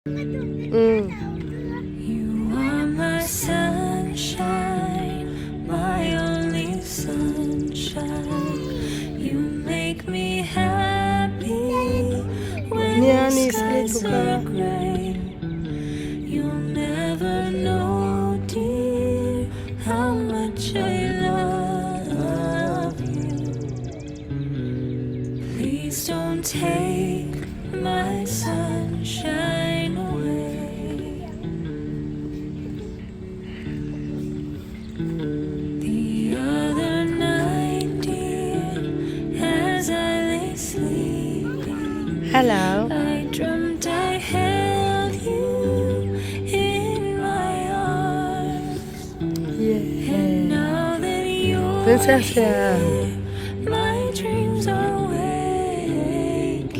Mm. You are my sunshine, my only sunshine. You make me happy when the skies are gray. You'll never know, dear, how much I love you. Please don't take my sunshine away. The other night, dear, as I lay sleeping, Hello. I dreamt I held you in my arms. Yeah. And now that you're Princess here, ya. my dreams are waking,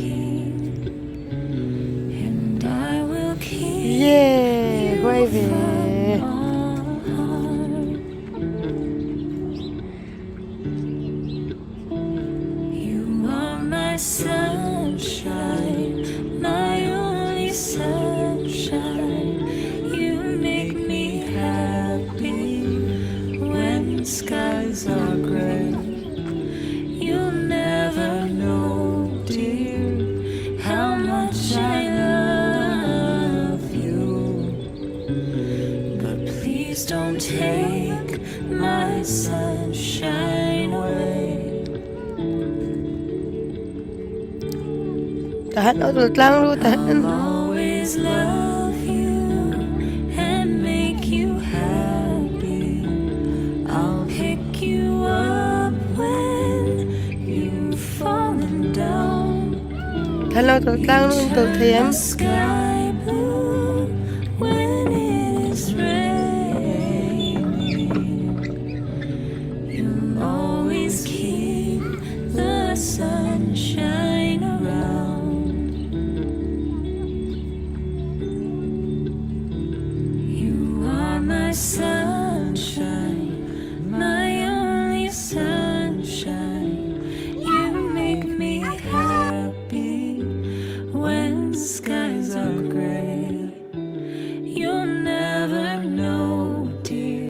and I will keep Yeah, you baby. from harm. You are my sunshine, my only sunshine. You make me happy when the skies are gray. You'll never know, dear, how much I love you. But please don't take my sunshine away. Tahan ulit lang lu, tahan. I'll always love you and make you happy. I'll pick you up when you've fallen down. Tahan ulit lang lu untuk Turn the tayam. sky blue when it is raining. You'll always keep the sunshine around. You are my sun.